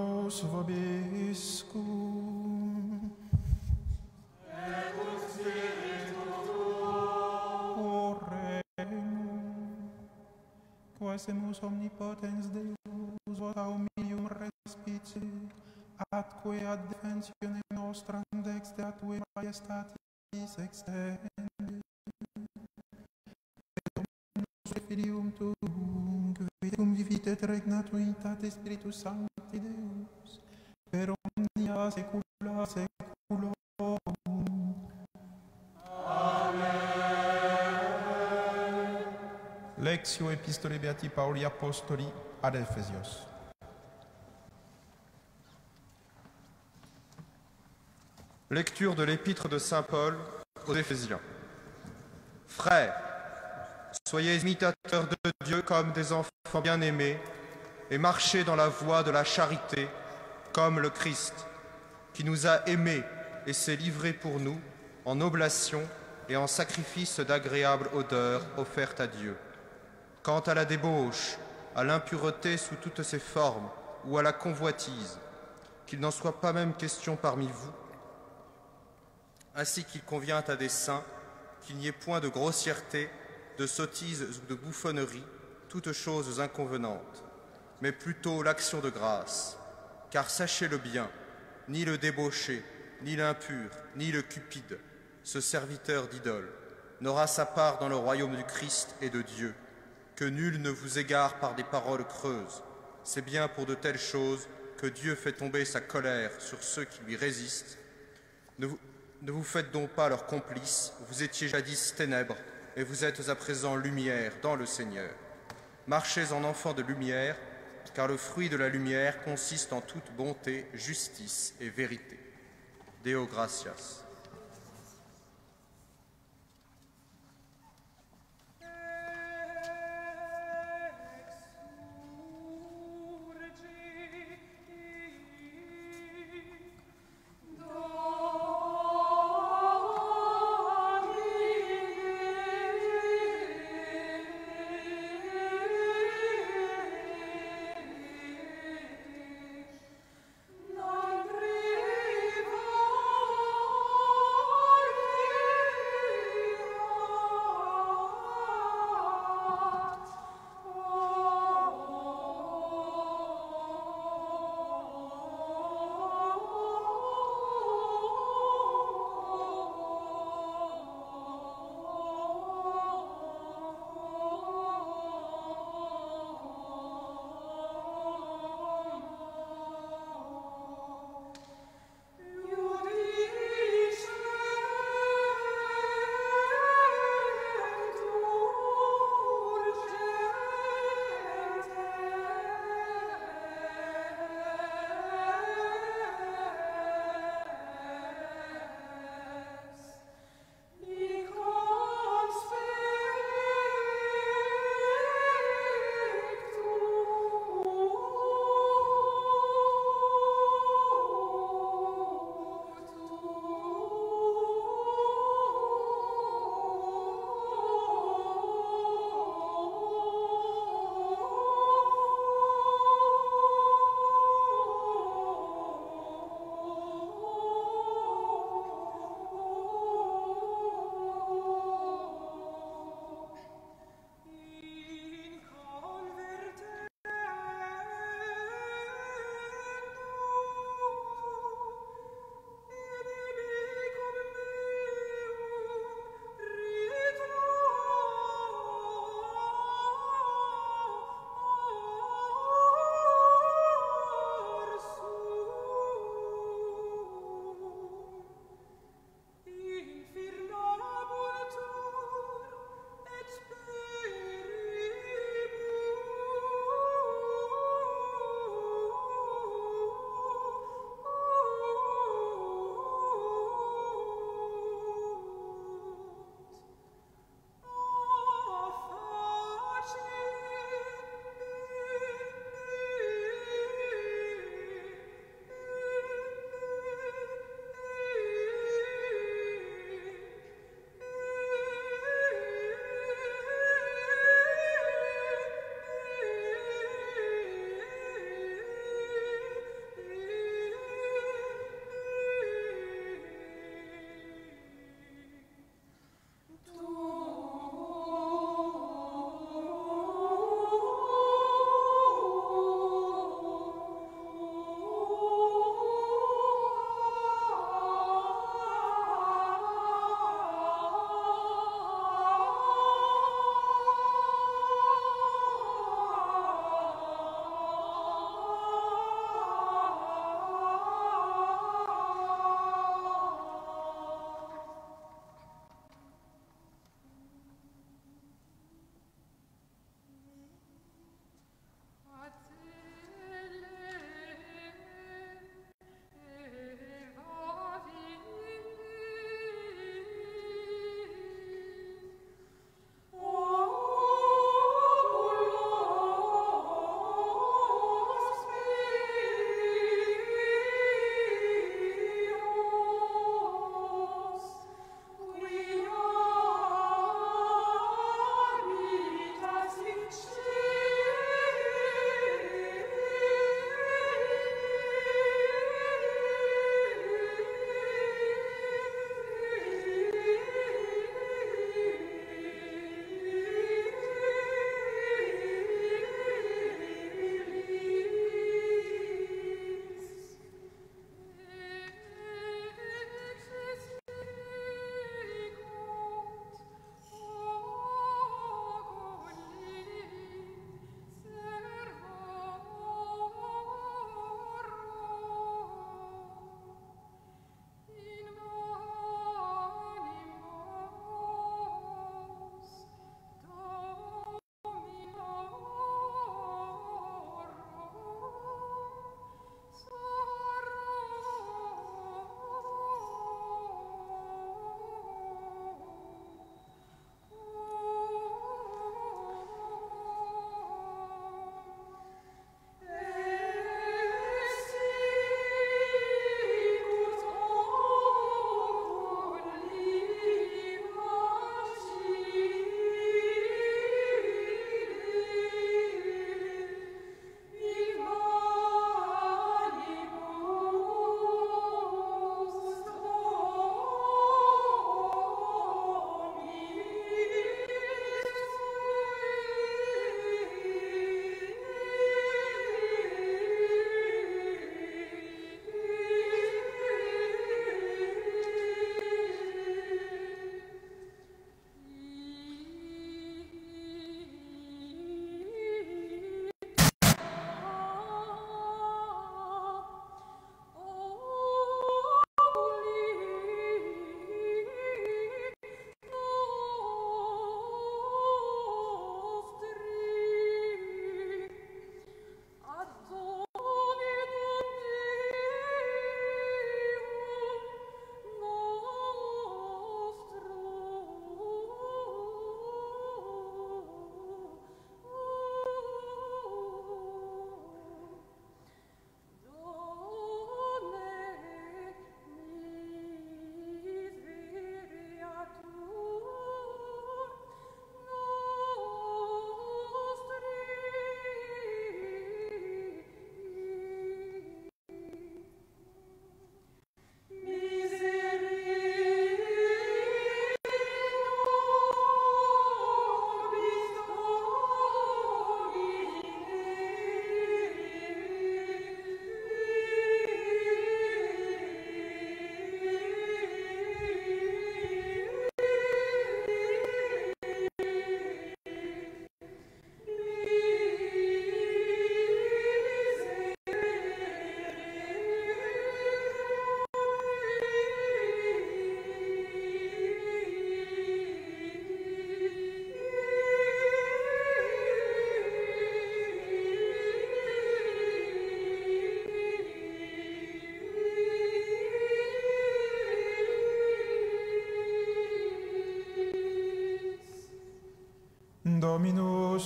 Dominus vobiscum. Et ut spiritu tuo. Oremus. Quaesemus omnipotens Deus, vota humilium respice, atque ad defensione nostram dexte a tue majestatis extende. Et Filium tuum, qui cum vivit et regnat unitate Spiritus Sancti Deus, per omnia saecula saeculorum. Lectio Epistolae Beati Pauli Apostoli ad Ephesios. Lecture de l'épître de saint Paul aux Éphésiens. Frères, soyez imitateurs de Dieu comme des enfants bien-aimés et marchez dans la voie de la charité comme le Christ, qui nous a aimés et s'est livré pour nous en oblation et en sacrifice d'agréable odeur offerte à Dieu. Quant à la débauche, à l'impureté sous toutes ses formes ou à la convoitise, qu'il n'en soit pas même question parmi vous, ainsi qu'il convient à des saints, qu'il n'y ait point de grossièreté, de sottise ou de bouffonnerie, toutes choses inconvenantes, mais plutôt l'action de grâce. Car sachez-le bien, ni le débauché, ni l'impur, ni le cupide, ce serviteur d'idole, n'aura sa part dans le royaume du Christ et de Dieu. Que nul ne vous égare par des paroles creuses. C'est bien pour de telles choses que Dieu fait tomber sa colère sur ceux qui lui résistent. Ne vous faites donc pas leurs complices. Vous étiez jadis ténèbres, et vous êtes à présent lumière dans le Seigneur. Marchez en enfants de lumière, car le fruit de la lumière consiste en toute bonté, justice et vérité. Deo gratias. Non rivo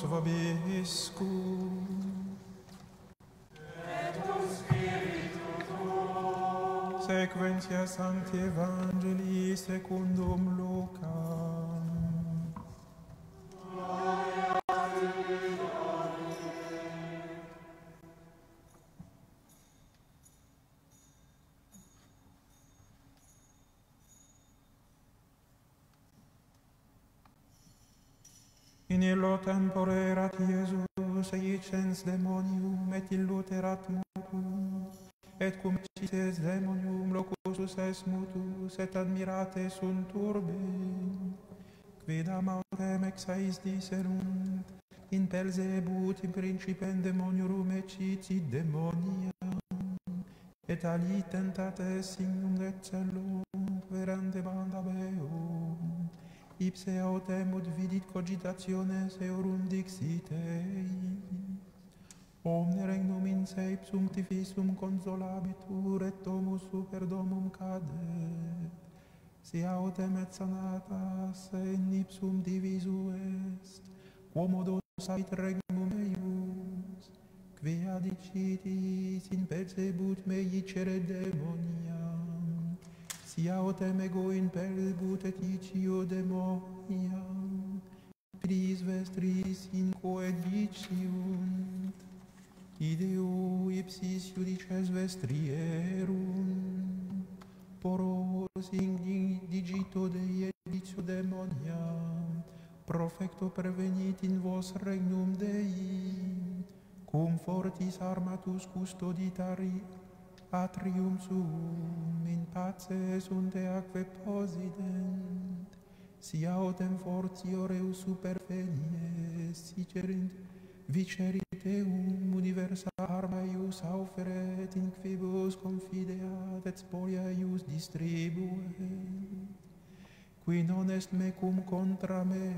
vobiscum. Et cum spiritu tuo. Sequentia Sancti Evangelii secundum Lucam. In illo tempore erat Iesus eicens demonium et illuterat mutum, et cum cites demonium locusus est mutus et admirate sunt urbi, quidam autem exais diserunt, in Belzebut in principem demoniorum eciti demonia, et ali tentates signum et cellum verante bandabeum, ipse autem ut vidit cogitationes eorum dixit ei. Omne regnum in se ipsum tifissum consolabitur et domus super domum cadet. Si autem et sanatas in ipsum divisu est, quomodo sait regnum eius, quia dicitis in Belzebut meicere demonia. Si autem ego in Belzebut et icio demonia, pris vestris in coediciunt, ideo ipsis judices vestrierum, poros in digito Dei editio demonia, profecto pervenit in vos regnum Dei, cum fortis armatus custoditari atrium suum in pace sunt eaque posident, si autem fortio reus supervenies, sicerint vicerit eum universa arma eius auferet, in quibus confideat et spolia eius distribuet, qui non est mecum contra me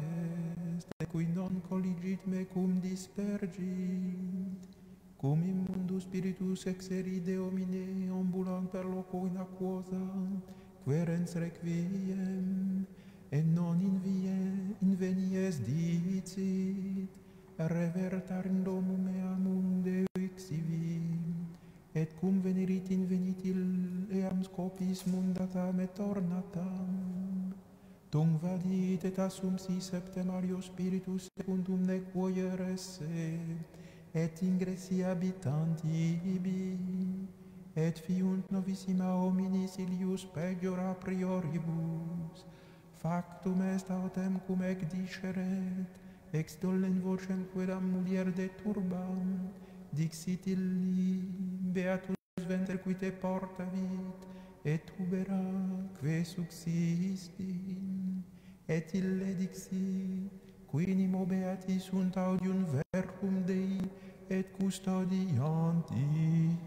est, et qui non colligit mecum dispergit, cum in mundo spiritus exeride homine ambulant per loco in aquosa, querens requiem, et non invenies dicit, revertar in domum meam Deo exivim, et cum venerit invenit eam scopis mundatam et ornatam, tum vadit et assum si septemario spiritus secundum nequoier esse, et ingressi habitanti ibi, et fiunt novissima hominis ilius pejor a prioribus, factum est autem cum ec disceret, ex dolent vocem quedam mulier de turbam, dixit illi, beatus venter qui te portavit, et tubera que subsistin, et ille dixit, qui nimo beati sunt audium verbum Dei, et custodianti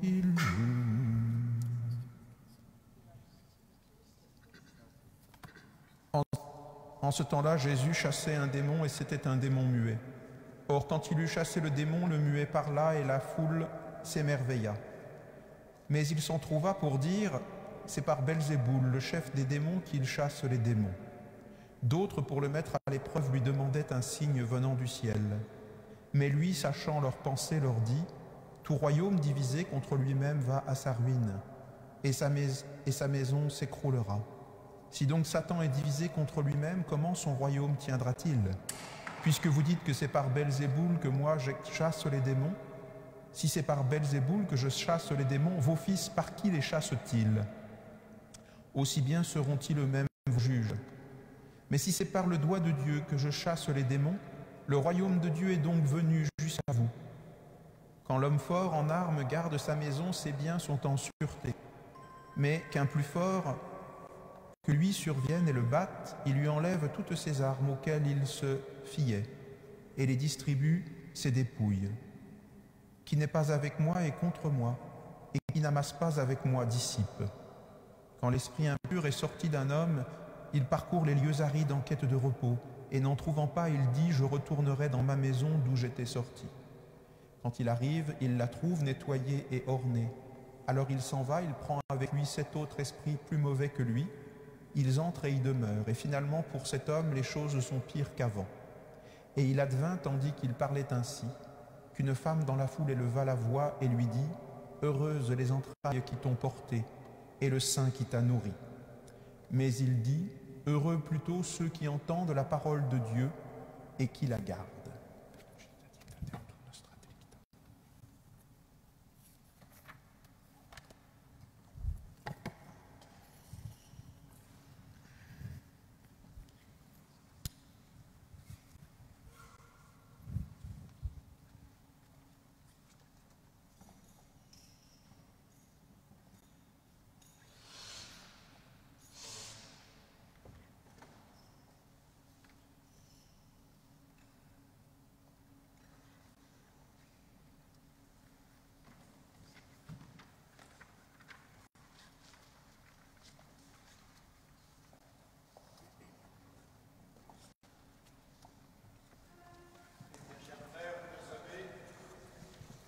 illum. En ce temps-là, Jésus chassait un démon, et c'était un démon muet. Or, quand il eut chassé le démon, le muet parla, et la foule s'émerveilla. Mais il s'en trouva pour dire, c'est par Belzéboul, le chef des démons, qu'il chasse les démons. D'autres, pour le mettre à l'épreuve, lui demandaient un signe venant du ciel. Mais lui, sachant leurs pensées, leur dit, tout royaume divisé contre lui-même va à sa ruine, et sa maison s'écroulera. Si donc Satan est divisé contre lui-même, comment son royaume tiendra-t-il? Puisque vous dites que c'est par Belzéboul que moi je chasse les démons, si c'est par Belzéboul que je chasse les démons, vos fils par qui les chassent-ils? Aussi bien seront-ils eux-mêmes vos juges. Mais si c'est par le doigt de Dieu que je chasse les démons, le royaume de Dieu est donc venu jusqu'à vous. Quand l'homme fort en armes garde sa maison, ses biens sont en sûreté. Mais qu'un plus fort que lui survienne et le batte, il lui enlève toutes ses armes auxquelles il se fiait et les distribue ses dépouilles. Qui n'est pas avec moi est contre moi, et qui n'amasse pas avec moi dissipe. Quand l'esprit impur est sorti d'un homme, il parcourt les lieux arides en quête de repos, et n'en trouvant pas, il dit « Je retournerai dans ma maison d'où j'étais sorti ». Quand il arrive, il la trouve nettoyée et ornée. Alors il s'en va, il prend avec lui 7 autres esprits plus mauvais que lui. Ils entrent et y demeurent, et finalement pour cet homme, les choses sont pires qu'avant. Et il advint, tandis qu'il parlait ainsi, qu'une femme dans la foule éleva la voix et lui dit « Heureuses les entrailles qui t'ont porté et le sein qui t'a nourri. » Mais il dit « Heureux plutôt ceux qui entendent la parole de Dieu et qui la gardent. »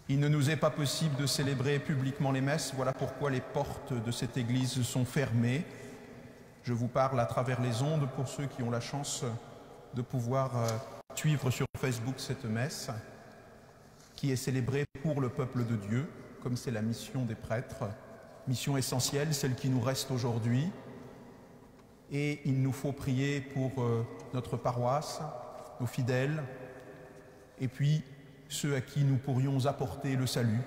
Il ne nous est pas possible de célébrer publiquement les messes, voilà pourquoi les portes de cette église sont fermées. Je vous parle à travers les ondes pour ceux qui ont la chance de pouvoir suivre sur Facebook cette messe, qui est célébrée pour le peuple de Dieu, comme c'est la mission des prêtres, mission essentielle, celle qui nous reste aujourd'hui. Et il nous faut prier pour notre paroisse, nos fidèles, et puis ceux à qui nous pourrions apporter le salut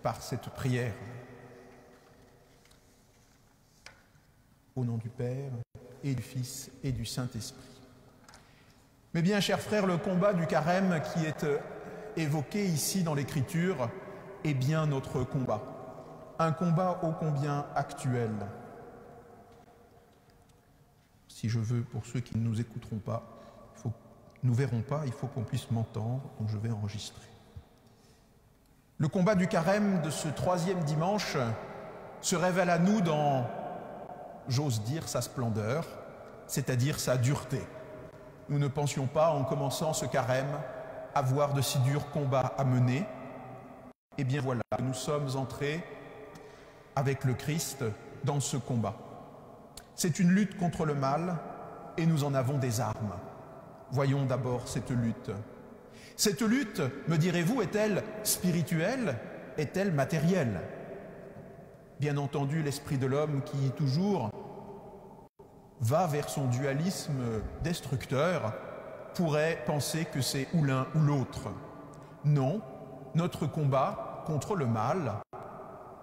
par cette prière. Au nom du Père, et du Fils, et du Saint-Esprit. Mais bien, chers frères, le combat du carême qui est évoqué ici dans l'Écriture est bien notre combat. Un combat ô combien actuel. Si je veux, pour ceux qui ne nous écouteront pas, nous verrons pas, il faut qu'on puisse m'entendre, donc je vais enregistrer. Le combat du carême de ce 3e dimanche se révèle à nous dans, j'ose dire, sa splendeur, c'est-à-dire sa dureté. Nous ne pensions pas, en commençant ce carême, avoir de si durs combats à mener. Eh bien voilà, nous sommes entrés avec le Christ dans ce combat. C'est une lutte contre le mal et nous en avons des armes. Voyons d'abord cette lutte. Cette lutte, me direz-vous, est-elle spirituelle? Est-elle matérielle? Bien entendu, l'esprit de l'homme qui toujours va vers son dualisme destructeur pourrait penser que c'est ou l'un ou l'autre. Non, notre combat contre le mal,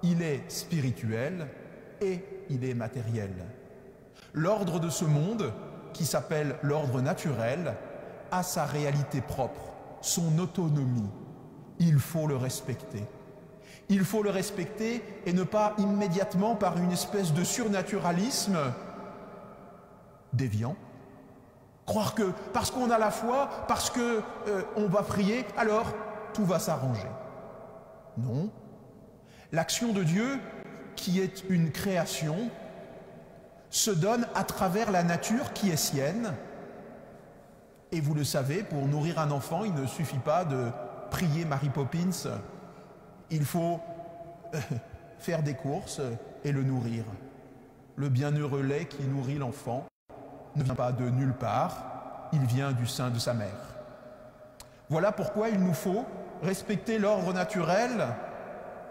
il est spirituel et il est matériel. L'ordre de ce monde, qui s'appelle l'ordre naturel, a sa réalité propre, son autonomie. Il faut le respecter. Il faut le respecter et ne pas immédiatement, par une espèce de surnaturalisme déviant, croire que parce qu'on a la foi, parce qu'on va prier, alors tout va s'arranger. Non. L'action de Dieu, qui est une création, se donne à travers la nature qui est sienne. Et vous le savez, pour nourrir un enfant, il ne suffit pas de prier Mary Poppins. Il faut faire des courses et le nourrir. Le bienheureux lait qui nourrit l'enfant ne vient pas de nulle part, il vient du sein de sa mère. Voilà pourquoi il nous faut respecter l'ordre naturel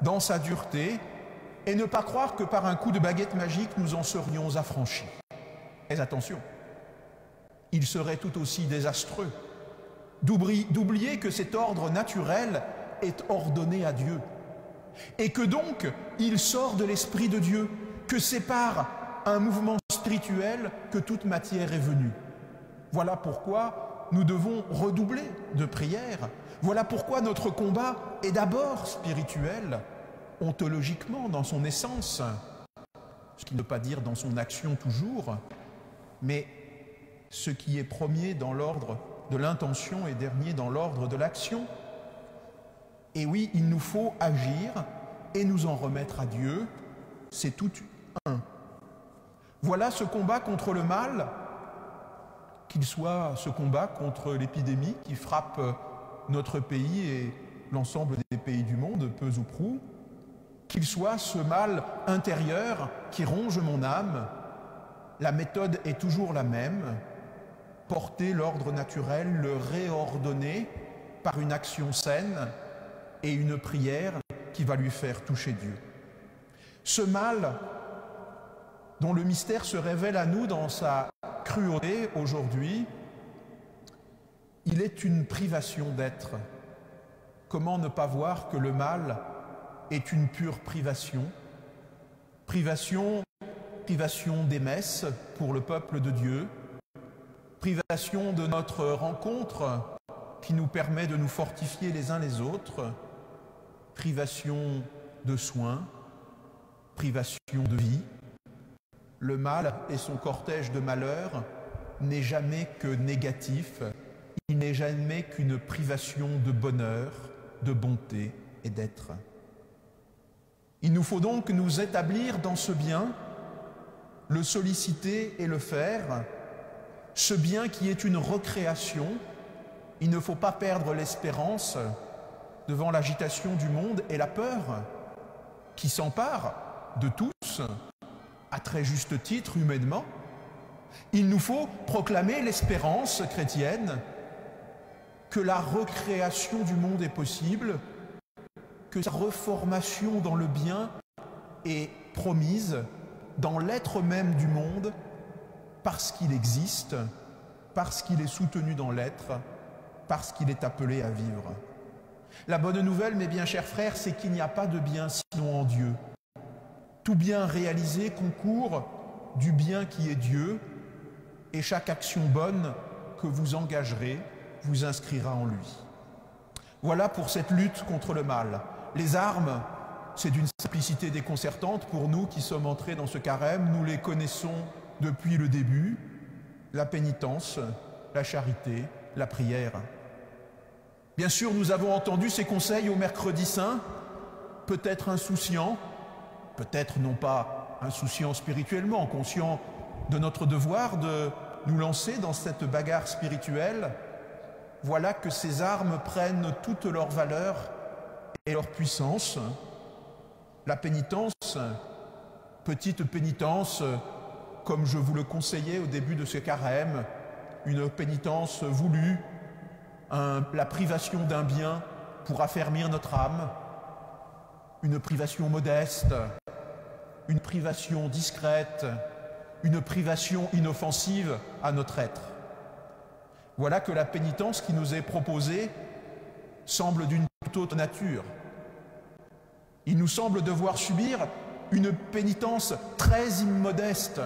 dans sa dureté et ne pas croire que par un coup de baguette magique, nous en serions affranchis. Mais attention, il serait tout aussi désastreux d'oublier que cet ordre naturel est ordonné à Dieu et que donc il sort de l'Esprit de Dieu, que c'est par un mouvement spirituel que toute matière est venue. Voilà pourquoi nous devons redoubler de prière. Voilà pourquoi notre combat est d'abord spirituel, ontologiquement dans son essence, ce qui ne veut pas dire dans son action toujours, mais ce qui est premier dans l'ordre de l'intention et dernier dans l'ordre de l'action. Et oui, il nous faut agir et nous en remettre à Dieu, c'est tout un. Voilà ce combat contre le mal, qu'il soit ce combat contre l'épidémie qui frappe notre pays et l'ensemble des pays du monde, peu ou prou, qu'il soit ce mal intérieur qui ronge mon âme. La méthode est toujours la même, porter l'ordre naturel, le réordonner par une action saine et une prière qui va lui faire toucher Dieu. Ce mal, dont le mystère se révèle à nous dans sa cruauté aujourd'hui, il est une privation d'être. Comment ne pas voir que le mal est une pure privation? Privation des messes pour le peuple de Dieu, privation de notre rencontre qui nous permet de nous fortifier les uns les autres, privation de soins, privation de vie. Le mal et son cortège de malheurs n'est jamais que négatif, il n'est jamais qu'une privation de bonheur, de bonté et d'être. Il nous faut donc nous établir dans ce bien, le solliciter et le faire, ce bien qui est une recréation. Il ne faut pas perdre l'espérance devant l'agitation du monde et la peur qui s'empare de tous, à très juste titre humainement. Il nous faut proclamer l'espérance chrétienne que la recréation du monde est possible, que sa reformation dans le bien est promise dans l'être même du monde, parce qu'il existe, parce qu'il est soutenu dans l'être, parce qu'il est appelé à vivre. La bonne nouvelle, mes bien chers frères, c'est qu'il n'y a pas de bien sinon en Dieu. Tout bien réalisé concourt du bien qui est Dieu, et chaque action bonne que vous engagerez vous inscrira en lui. Voilà pour cette lutte contre le mal. Les armes, c'est d'une simplicité déconcertante pour nous qui sommes entrés dans ce carême. Nous les connaissons depuis le début. La pénitence, la charité, la prière. Bien sûr, nous avons entendu ces conseils au mercredi saint, peut-être insouciants, peut-être non pas insouciants spirituellement, conscients de notre devoir de nous lancer dans cette bagarre spirituelle. Voilà que ces armes prennent toute leur valeur et leur puissance. La pénitence, petite pénitence, comme je vous le conseillais au début de ce carême, une pénitence voulue, la privation d'un bien pour affermir notre âme, une privation modeste, une privation discrète, une privation inoffensive à notre être. Voilà que la pénitence qui nous est proposée semble d'une toute autre nature. Il nous semble devoir subir une pénitence très immodeste,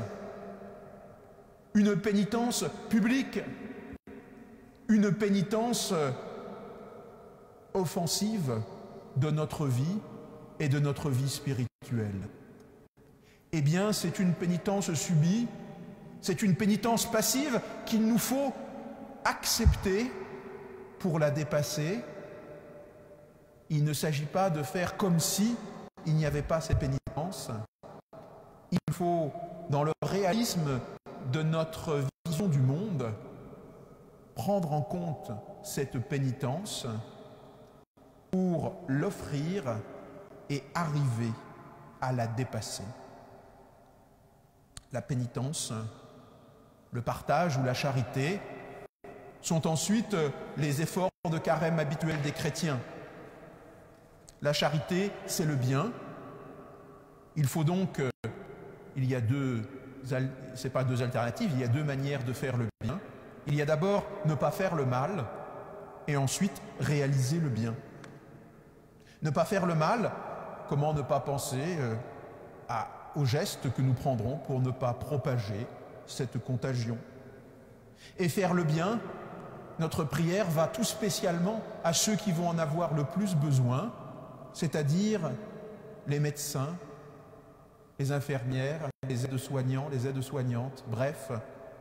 une pénitence publique, une pénitence offensive de notre vie et de notre vie spirituelle. Eh bien, c'est une pénitence subie, c'est une pénitence passive qu'il nous faut accepter pour la dépasser. Il ne s'agit pas de faire comme si il n'y avait pas ces pénitences. Il faut, dans le réalisme de notre vision du monde, prendre en compte cette pénitence pour l'offrir et arriver à la dépasser. La pénitence, le partage ou la charité sont ensuite les efforts de carême habituels des chrétiens. La charité, c'est le bien. Il faut donc, il y a c'est pas deux alternatives, il y a deux manières de faire le bien. Il y a d'abord ne pas faire le mal et ensuite réaliser le bien. Ne pas faire le mal, comment ne pas penser aux gestes que nous prendrons pour ne pas propager cette contagion. Et faire le bien, notre prière va tout spécialement à ceux qui vont en avoir le plus besoin, c'est-à-dire les médecins, les infirmières, les aides-soignants, les aides-soignantes, bref,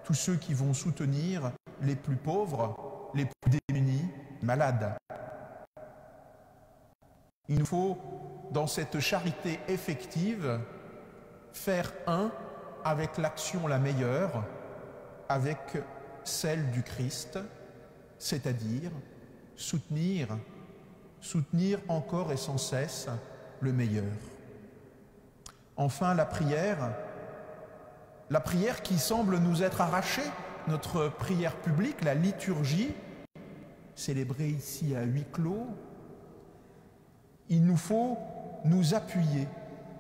tous ceux qui vont soutenir les plus pauvres, les plus démunis, malades. Il nous faut, dans cette charité effective, faire un avec l'action la meilleure, avec celle du Christ, c'est-à-dire soutenir encore et sans cesse le meilleur. Enfin, la prière qui semble nous être arrachée notre prière publique, la liturgie, célébrée ici à huis clos, il nous faut nous appuyer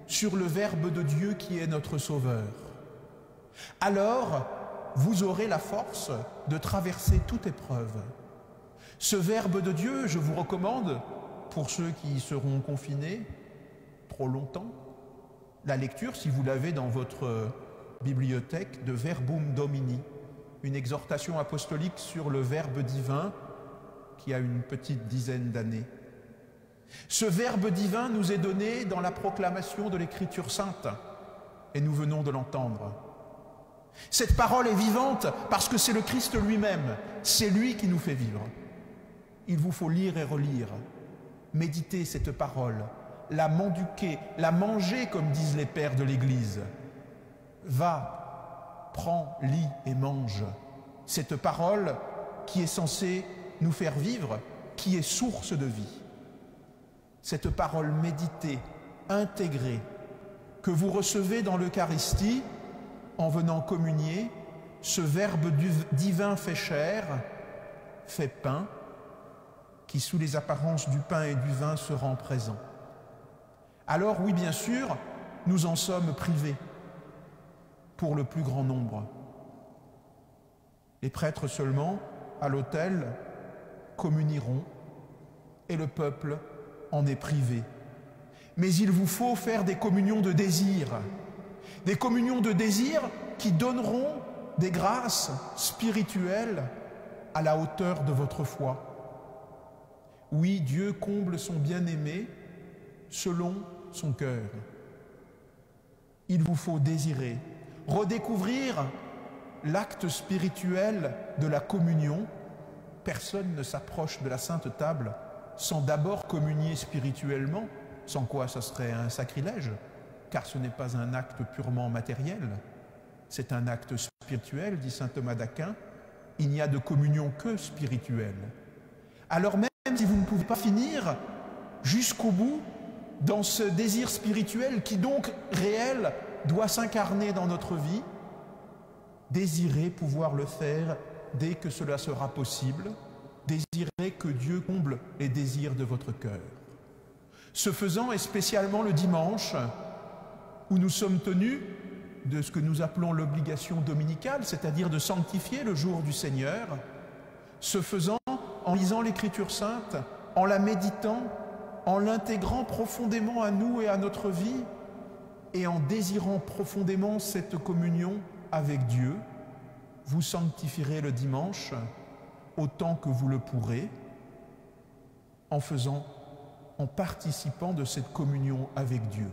sur le Verbe de Dieu qui est notre Sauveur. Alors, vous aurez la force de traverser toute épreuve. Ce Verbe de Dieu, je vous recommande, pour ceux qui seront confinés trop longtemps, la lecture, si vous l'avez dans votre bibliothèque, de Verbum Domini, une exhortation apostolique sur le Verbe divin qui a une petite dizaine d'années. Ce Verbe divin nous est donné dans la proclamation de l'Écriture sainte, et nous venons de l'entendre. Cette parole est vivante parce que c'est le Christ lui-même, c'est lui qui nous fait vivre. Il vous faut lire et relire, méditer cette parole, la mendiquer, la manger comme disent les pères de l'Église. Va, prends, lis et mange. Cette parole qui est censée nous faire vivre, qui est source de vie. Cette parole méditée, intégrée, que vous recevez dans l'Eucharistie en venant communier, ce Verbe divin fait chair, fait pain, qui sous les apparences du pain et du vin se rend présent. Alors oui, bien sûr, nous en sommes privés pour le plus grand nombre. Les prêtres seulement, à l'autel, communieront et le peuple en est privé. Mais il vous faut faire des communions de désir qui donneront des grâces spirituelles à la hauteur de votre foi. Oui, Dieu comble son bien-aimé selon son cœur. Il vous faut désirer, redécouvrir l'acte spirituel de la communion. Personne ne s'approche de la Sainte Table sans d'abord communier spirituellement, sans quoi ce serait un sacrilège, car ce n'est pas un acte purement matériel, c'est un acte spirituel, dit saint Thomas d'Aquin. Il n'y a de communion que spirituelle. Alors même si vous ne pouvez pas finir jusqu'au bout dans ce désir spirituel qui donc réel doit s'incarner dans notre vie, désirez pouvoir le faire dès que cela sera possible, désirez que Dieu comble les désirs de votre cœur. Ce faisant, et spécialement le dimanche, où nous sommes tenus de ce que nous appelons l'obligation dominicale, c'est-à-dire de sanctifier le jour du Seigneur, ce faisant, en lisant l'Écriture sainte, en la méditant, en l'intégrant profondément à nous et à notre vie, et en désirant profondément cette communion avec Dieu, vous sanctifierez le dimanche autant que vous le pourrez, en participant de cette communion avec Dieu.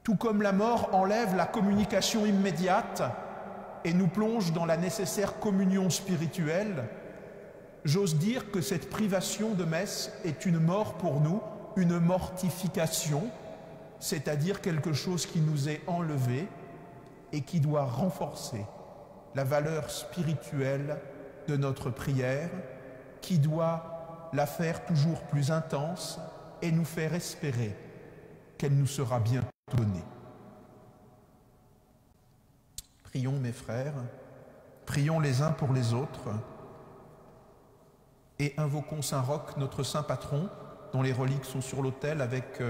Tout comme la mort enlève la communication immédiate et nous plonge dans la nécessaire communion spirituelle, j'ose dire que cette privation de messe est une mort pour nous, une mortification, c'est-à-dire quelque chose qui nous est enlevé et qui doit renforcer la valeur spirituelle de notre prière, qui doit la faire toujours plus intense et nous faire espérer qu'elle nous sera bientôt donnée. Prions, mes frères, prions les uns pour les autres et invoquons Saint Roch, notre saint patron, dont les reliques sont sur l'autel avec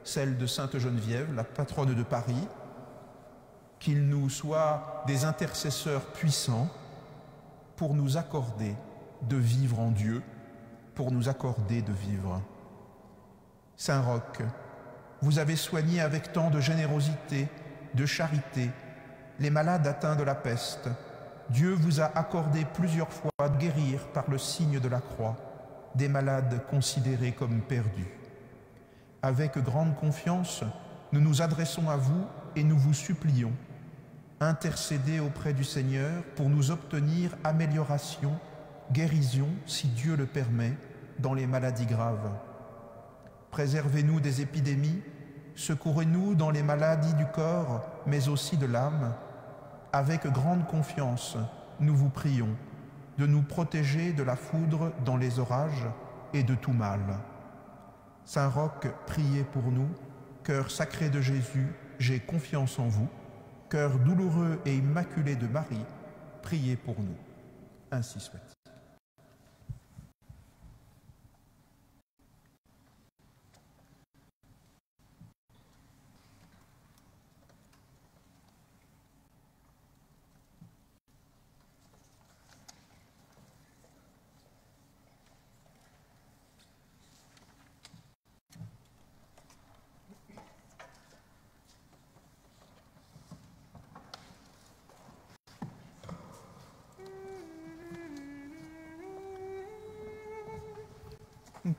celle de Sainte Geneviève, la patronne de Paris, qu'il nous soit des intercesseurs puissants pour nous accorder de vivre en Dieu, pour nous accorder de vivre. Saint Roch, vous avez soigné avec tant de générosité, de charité, les malades atteints de la peste. Dieu vous a accordé plusieurs fois de guérir par le signe de la croix des malades considérés comme perdus. Avec grande confiance, nous nous adressons à vous et nous vous supplions. Intercédez auprès du Seigneur pour nous obtenir amélioration, guérison, si Dieu le permet, dans les maladies graves. Préservez-nous des épidémies, secourez-nous dans les maladies du corps, mais aussi de l'âme. Avec grande confiance, nous vous prions de nous protéger de la foudre dans les orages et de tout mal. Saint Roch, priez pour nous. Cœur sacré de Jésus, j'ai confiance en vous. Cœur douloureux et immaculé de Marie, priez pour nous. Ainsi soit-il.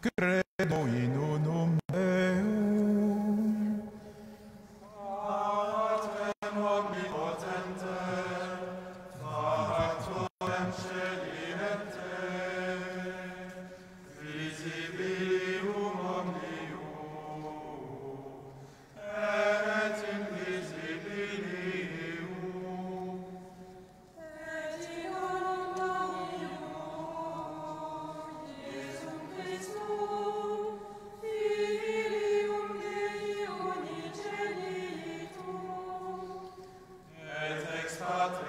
Credo in unum Deum, Patrem omnipotentem, factorem celi et terrae, visibilium omnium, et invisibilium, et in horum Domini, Iesum Christum, Filium Dei unicelitum, et ex Patre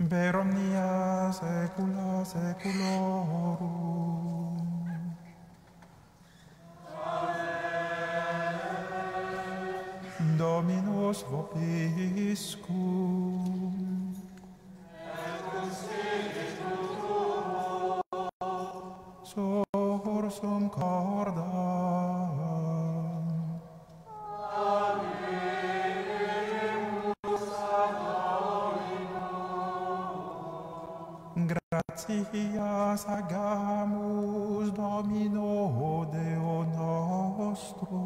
per omnia saecula saeculorum. Dominus vobiscum. Sursum cordam. Gratias agamus Domino Deo nostro.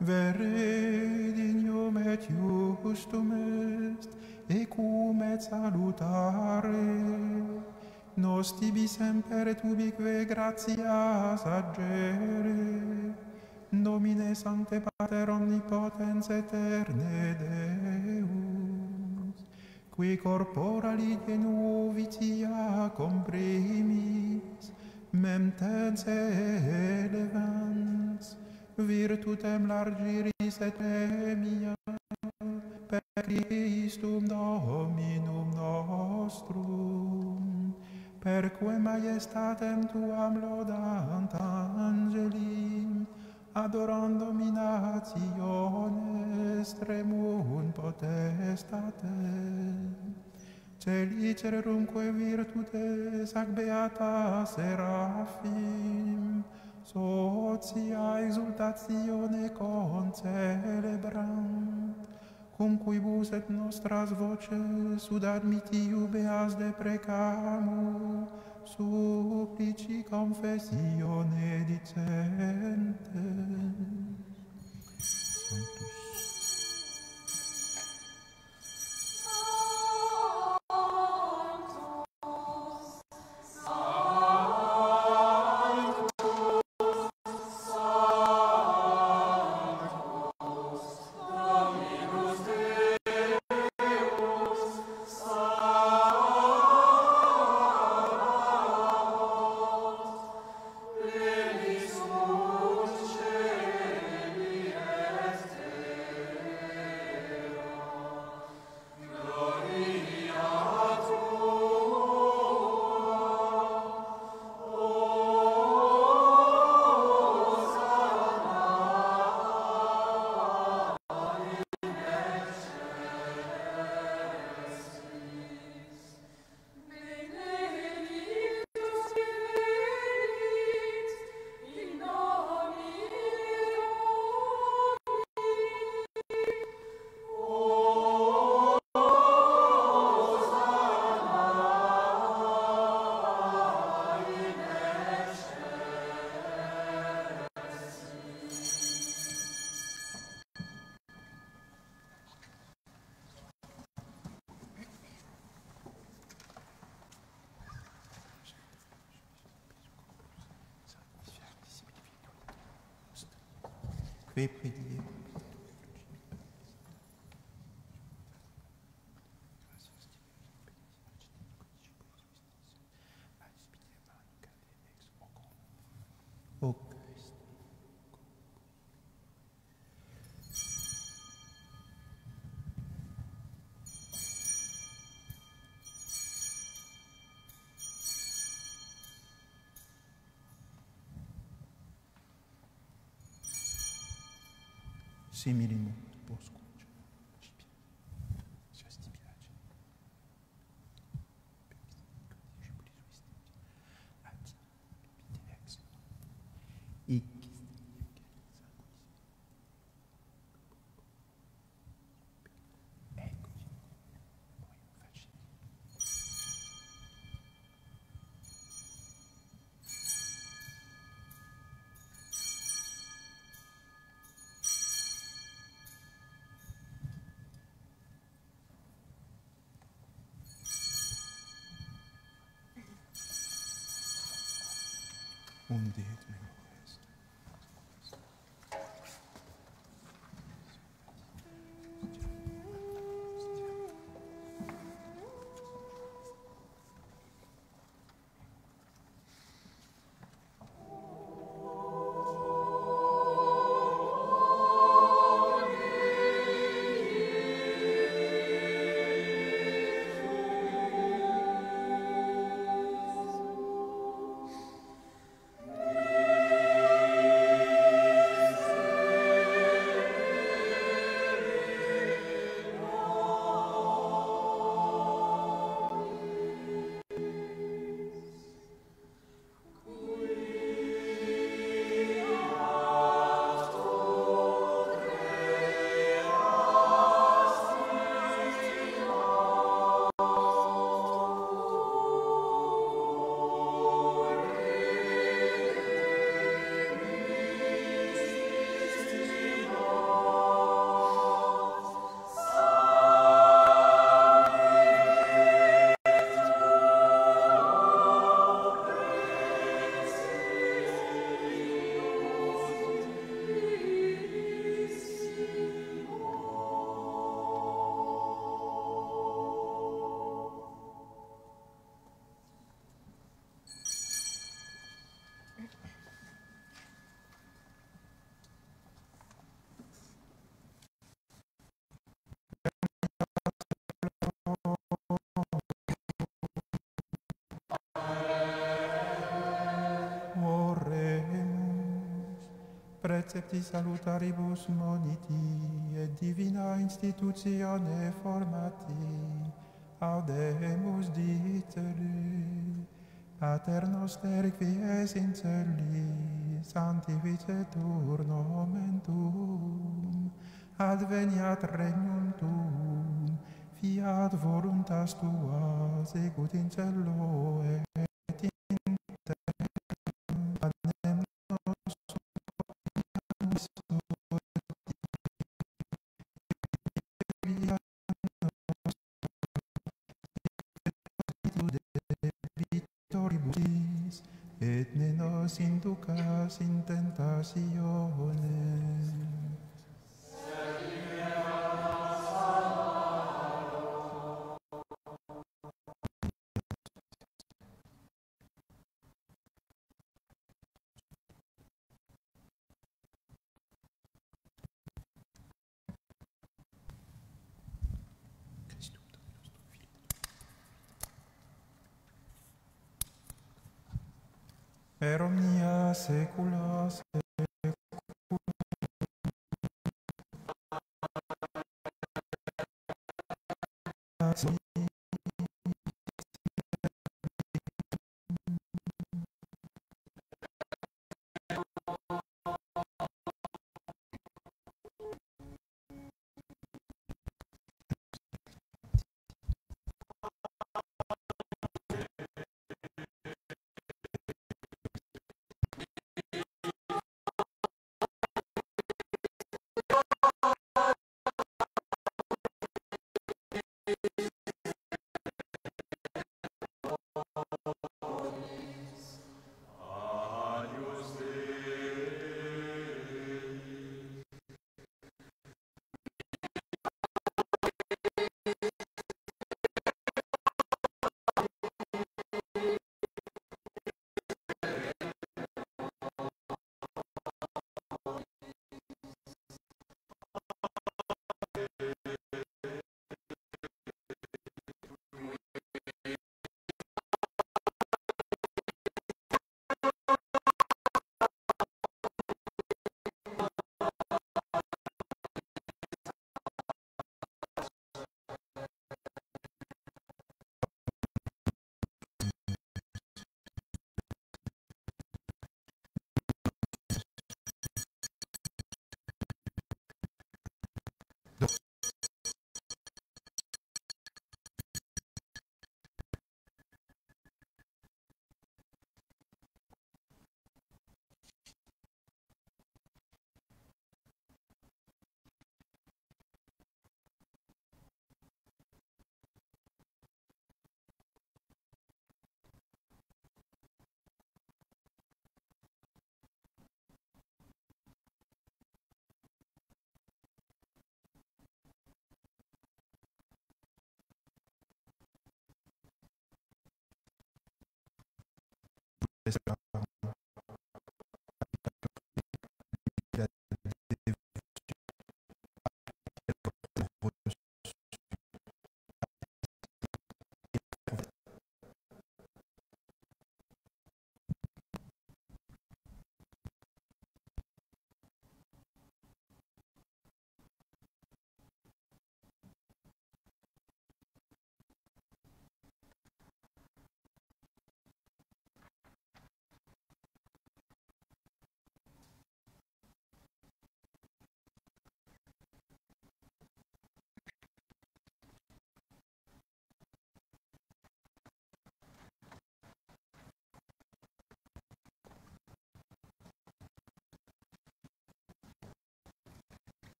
Vere dignum et justum est, ecum et salutare, nos tibi semper et ubique gratias agere, Domine Sancte Pater Omnipotens Eterne Deus, qui corporali genuvitia comprimis, memtens elevans, virtutem largiris et premia, per Christum Dominum nostrum, perque majestatem Tuam lodant angelim, adorando dominationes tremunt potestatem, celicerumque virtutes ac beata seraphim, socia exultatione concelebrant, cum quibus et nostras voces ud admiti iubeas deprecamur, supplici confessione dicente. Que prier. Ô Christ. Similimum poscum. Unde et meo est. precepti salutaribus moniti et divina institutione formati, audemus dicere, Pater noster qui es in celi, sanctificetur nomen tuum, adveniat regnum tuum, fiat voluntas tua, sicut in cielo et in terra. Panem nostrum quotidianum via debitoribus, et ne nos inducas in tentationem, per omnia saecula saecula.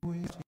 Amen.